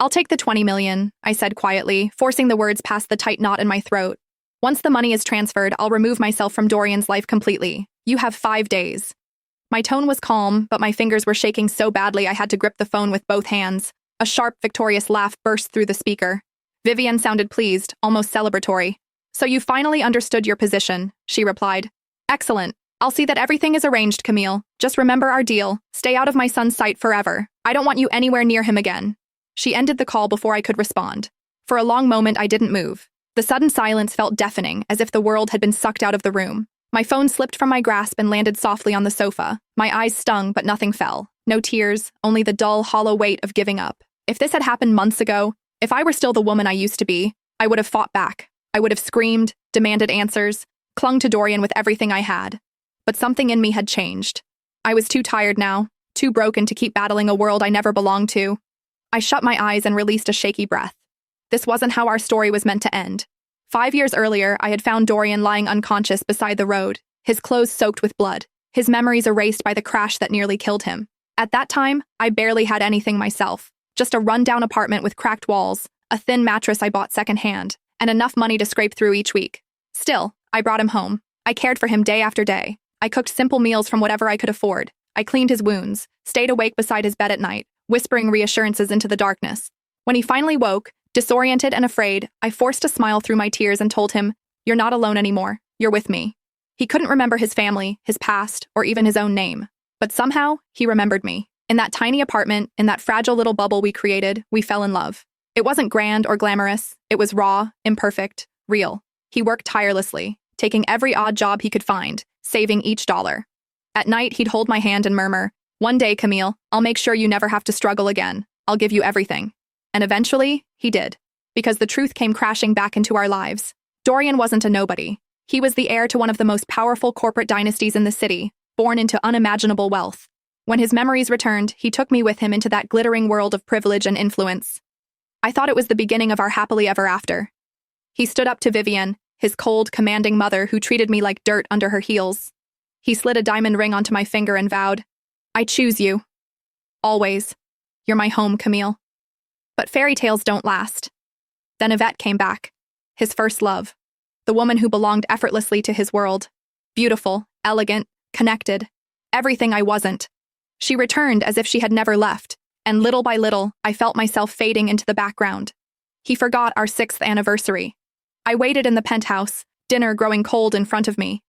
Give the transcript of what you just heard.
I'll take the 20 million, I said quietly, forcing the words past the tight knot in my throat. Once the money is transferred, I'll remove myself from Dorian's life completely. You have 5 days. My tone was calm, but my fingers were shaking so badly I had to grip the phone with both hands. A sharp, victorious laugh burst through the speaker. Vivian sounded pleased, almost celebratory. So you finally understood your position, she replied. Excellent. I'll see that everything is arranged, Camille. Just remember our deal. Stay out of my son's sight forever. I don't want you anywhere near him again. She ended the call before I could respond. For a long moment, I didn't move. The sudden silence felt deafening, as if the world had been sucked out of the room. My phone slipped from my grasp and landed softly on the sofa. My eyes stung, but nothing fell. No tears, only the dull, hollow weight of giving up. If this had happened months ago, if I were still the woman I used to be, I would have fought back. I would have screamed, demanded answers, clung to Dorian with everything I had. But something in me had changed. I was too tired now, too broken to keep battling a world I never belonged to. I shut my eyes and released a shaky breath. This wasn't how our story was meant to end. 5 years earlier, I had found Dorian lying unconscious beside the road, his clothes soaked with blood, his memories erased by the crash that nearly killed him. At that time, I barely had anything myself. Just a run-down apartment with cracked walls, a thin mattress I bought secondhand, and enough money to scrape through each week. Still, I brought him home. I cared for him day after day. I cooked simple meals from whatever I could afford. I cleaned his wounds, stayed awake beside his bed at night, whispering reassurances into the darkness. When he finally woke, disoriented and afraid, I forced a smile through my tears and told him, "You're not alone anymore. You're with me." He couldn't remember his family, his past, or even his own name. But somehow, he remembered me. In that tiny apartment, in that fragile little bubble we created, we fell in love. It wasn't grand or glamorous. It was raw, imperfect, real. He worked tirelessly, taking every odd job he could find, saving each dollar. At night, he'd hold my hand and murmur, "One day, Camille, I'll make sure you never have to struggle again. I'll give you everything." And eventually, he did. Because the truth came crashing back into our lives. Dorian wasn't a nobody. He was the heir to one of the most powerful corporate dynasties in the city, born into unimaginable wealth. When his memories returned, he took me with him into that glittering world of privilege and influence. I thought it was the beginning of our happily ever after. He stood up to Vivian, his cold, commanding mother who treated me like dirt under her heels. He slid a diamond ring onto my finger and vowed, "I choose you. Always. You're my home, Camille." But fairy tales don't last. Then Yvette came back. His first love. The woman who belonged effortlessly to his world. Beautiful, elegant, connected. Everything I wasn't. She returned as if she had never left, and little by little, I felt myself fading into the background. He forgot our 6th anniversary. I waited in the penthouse, dinner growing cold in front of me,